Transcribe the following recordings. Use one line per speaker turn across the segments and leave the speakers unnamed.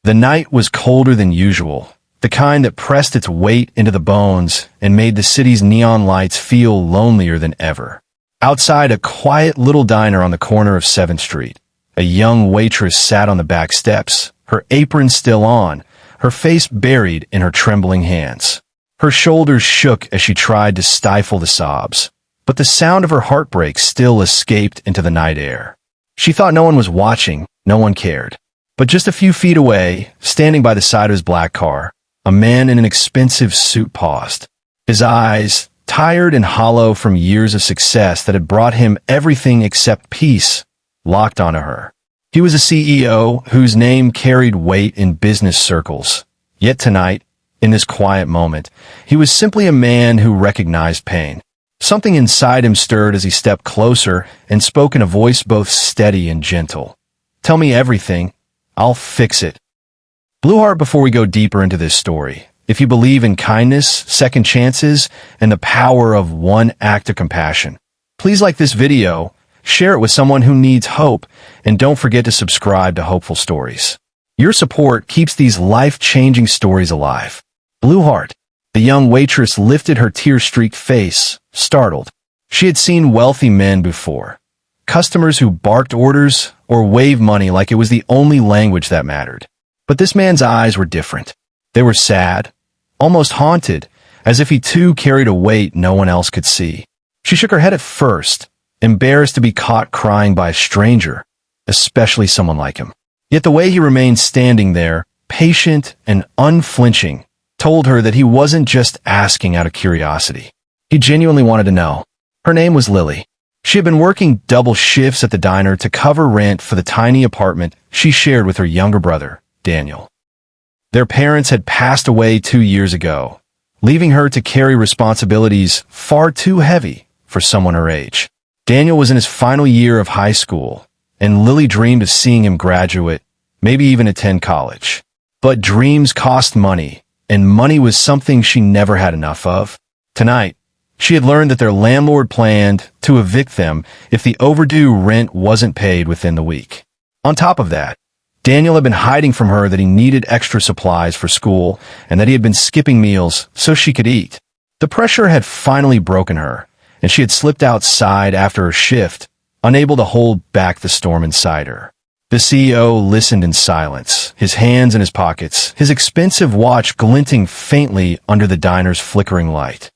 The night was colder than usual, the kind that pressed its weight into the bones and made the city's neon lights feel lonelier than ever. Outside a quiet little diner on the corner of 7th Street, a young waitress sat on the back steps, her apron still on, her face buried in her trembling hands. Her shoulders shook as she tried to stifle the sobs, but the sound of her heartbreak still escaped into the night air. She thought no one was watching, no one cared. But just a few feet away, standing by the side of his black car, a man in an expensive suit paused. His eyes, tired and hollow from years of success that had brought him everything except peace, locked onto her. He was a CEO whose name carried weight in business circles. Yet tonight, in this quiet moment, he was simply a man who recognized pain. Something inside him stirred as he stepped closer and spoke in a voice both steady and gentle. "Tell me everything. I'll fix it." Blueheart, before we go deeper into this story, if you believe in kindness, second chances, and the power of one act of compassion, please like this video, share it with someone who needs hope, and don't forget to subscribe to Hopeful Stories. Your support keeps these life-changing stories alive. Blueheart. The young waitress lifted her tear-streaked face, startled. She had seen wealthy men before. Customers who barked orders or waved money like it was the only language that mattered. But this man's eyes were different. They were sad, almost haunted, as if he too carried a weight no one else could see. She shook her head at first, embarrassed to be caught crying by a stranger, especially someone like him. Yet the way he remained standing there, patient and unflinching, told her that he wasn't just asking out of curiosity. He genuinely wanted to know. Her name was Lily. She had been working double shifts at the diner to cover rent for the tiny apartment she shared with her younger brother, Daniel. Their parents had passed away 2 years ago, leaving her to carry responsibilities far too heavy for someone her age. Daniel was in his final year of high school, and Lily dreamed of seeing him graduate, maybe even attend college. But dreams cost money, and money was something she never had enough of. Tonight, she had learned that their landlord planned to evict them if the overdue rent wasn't paid within the week. On top of that, Daniel had been hiding from her that he needed extra supplies for school and that he had been skipping meals so she could eat. The pressure had finally broken her, and she had slipped outside after her shift, unable to hold back the storm inside her. The CEO listened in silence, his hands in his pockets, his expensive watch glinting faintly under the diner's flickering light.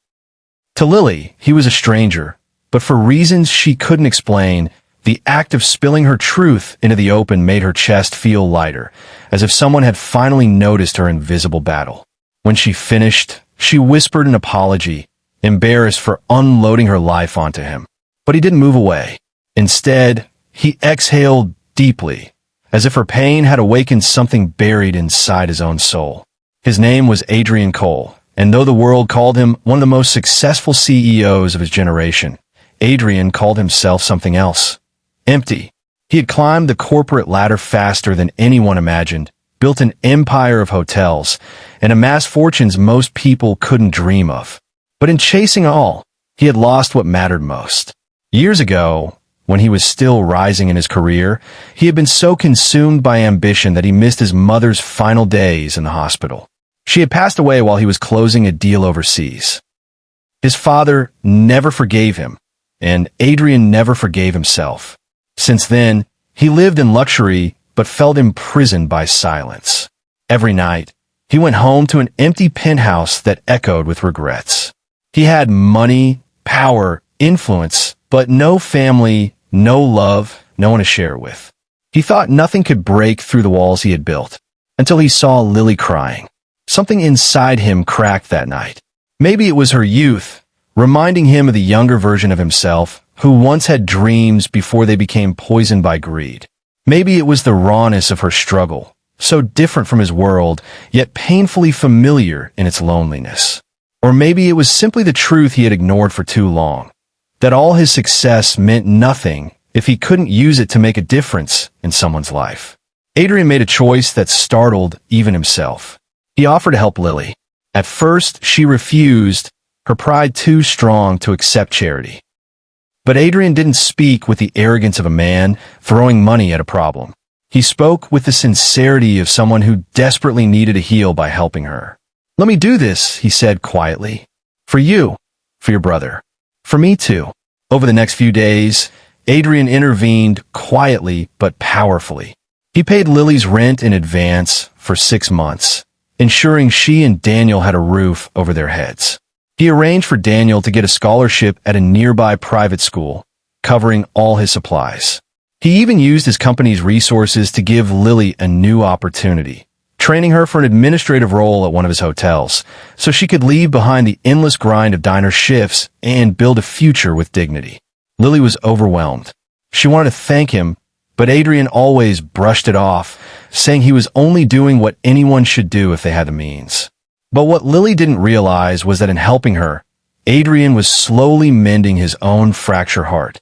To Lily, he was a stranger, but for reasons she couldn't explain, the act of spilling her truth into the open made her chest feel lighter, as if someone had finally noticed her invisible battle. When she finished, she whispered an apology, embarrassed for unloading her life onto him. But he didn't move away. Instead, he exhaled deeply, as if her pain had awakened something buried inside his own soul. His name was Adrian Cole, and though the world called him one of the most successful CEOs of his generation, Adrian called himself something else. Empty. He had climbed the corporate ladder faster than anyone imagined, built an empire of hotels, and amassed fortunes most people couldn't dream of. But in chasing all, he had lost what mattered most. Years ago, when he was still rising in his career, he had been so consumed by ambition that he missed his mother's final days in the hospital. She had passed away while he was closing a deal overseas. His father never forgave him, and Adrian never forgave himself. Since then, he lived in luxury but felt imprisoned by silence. Every night, he went home to an empty penthouse that echoed with regrets. He had money, power, influence, but no family, no love, no one to share it with. He thought nothing could break through the walls he had built, until he saw Lily crying. Something inside him cracked that night. Maybe it was her youth, reminding him of the younger version of himself, who once had dreams before they became poisoned by greed. Maybe it was the rawness of her struggle, so different from his world, yet painfully familiar in its loneliness. Or maybe it was simply the truth he had ignored for too long, that all his success meant nothing if he couldn't use it to make a difference in someone's life. Adrian made a choice that startled even himself. He offered to help Lily. At first, she refused, her pride too strong to accept charity. But Adrian didn't speak with the arrogance of a man throwing money at a problem. He spoke with the sincerity of someone who desperately needed to heal by helping her. "Let me do this," he said quietly. "For you, for your brother, for me too." Over the next few days, Adrian intervened quietly but powerfully. He paid Lily's rent in advance for 6 months, ensuring she and Daniel had a roof over their heads. He arranged for Daniel to get a scholarship at a nearby private school, covering all his supplies. He even used his company's resources to give Lily a new opportunity, training her for an administrative role at one of his hotels, so she could leave behind the endless grind of diner shifts and build a future with dignity. Lily was overwhelmed. She wanted to thank him, but Adrian always brushed it off, saying he was only doing what anyone should do if they had the means. But what Lily didn't realize was that in helping her, Adrian was slowly mending his own fractured heart.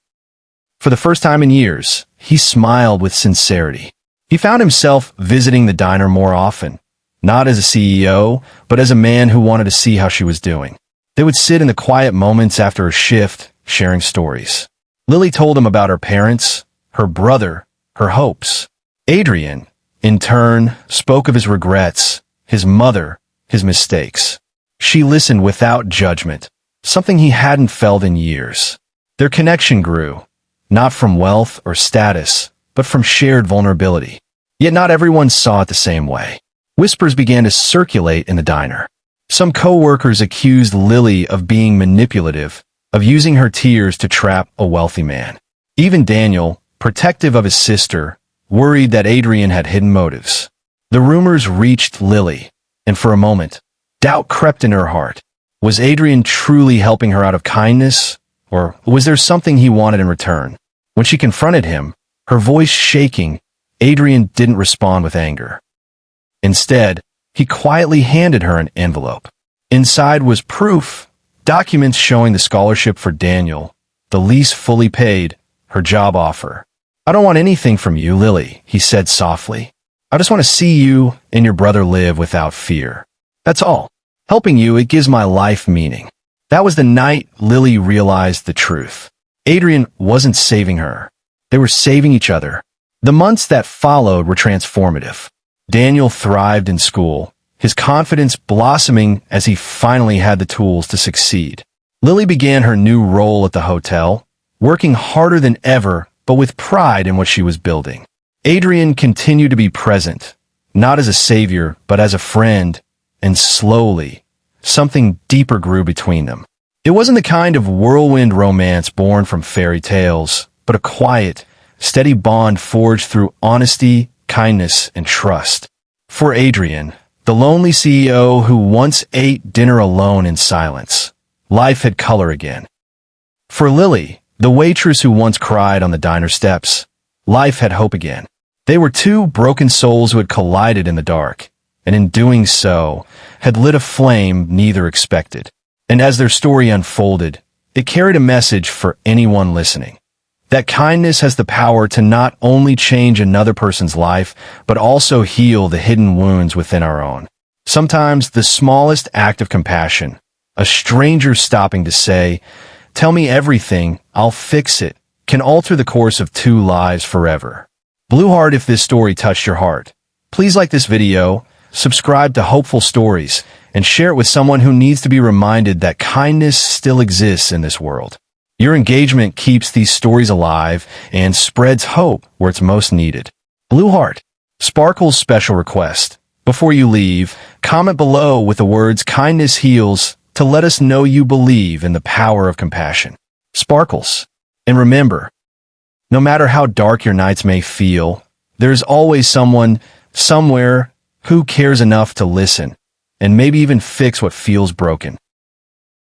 For the first time in years, he smiled with sincerity. He found himself visiting the diner more often, not as a CEO, but as a man who wanted to see how she was doing. They would sit in the quiet moments after a shift, sharing stories. Lily told him about her parents, her brother, her hopes. Adrian, in turn, spoke of his regrets, his mother, his mistakes. She listened without judgment, something he hadn't felt in years. Their connection grew, not from wealth or status, but from shared vulnerability. Yet not everyone saw it the same way. Whispers began to circulate in the diner. Some co-workers accused Lily of being manipulative, of using her tears to trap a wealthy man. Even Daniel, protective of his sister, worried that Adrian had hidden motives. The rumors reached Lily, and for a moment, doubt crept in her heart. Was Adrian truly helping her out of kindness, or was there something he wanted in return? When she confronted him, her voice shaking, Adrian didn't respond with anger. Instead, he quietly handed her an envelope. Inside was proof, documents showing the scholarship for Daniel, the lease fully paid, her job offer. "I don't want anything from you, Lily," he said softly. "I just want to see you and your brother live without fear. That's all. Helping you, it gives my life meaning." That was the night Lily realized the truth. Adrian wasn't saving her. They were saving each other. The months that followed were transformative. Daniel thrived in school, his confidence blossoming as he finally had the tools to succeed. Lily began her new role at the hotel, working harder than ever, but with pride in what she was building. Adrian continued to be present, not as a savior, but as a friend, and slowly, something deeper grew between them. It wasn't the kind of whirlwind romance born from fairy tales, but a quiet, steady bond forged through honesty, kindness, and trust. For Adrian, the lonely CEO who once ate dinner alone in silence, life had color again. For Lily, the waitress who once cried on the diner steps, life had hope again. They were two broken souls who had collided in the dark, and in doing so, had lit a flame neither expected. And as their story unfolded, it carried a message for anyone listening. That kindness has the power to not only change another person's life, but also heal the hidden wounds within our own. Sometimes the smallest act of compassion, a stranger stopping to say, "Tell me everything, I'll fix it," can alter the course of 2 lives forever. Blue Heart, if this story touched your heart, please like this video, subscribe to Hopeful Stories, and share it with someone who needs to be reminded that kindness still exists in this world. Your engagement keeps these stories alive and spreads hope where it's most needed. Blue Heart, Sparkle's special request. Before you leave, comment below with the words "Kindness heals" to let us know you believe in the power of compassion. Sparkles. And remember, no matter how dark your nights may feel, there's always someone, somewhere, who cares enough to listen, and maybe even fix what feels broken.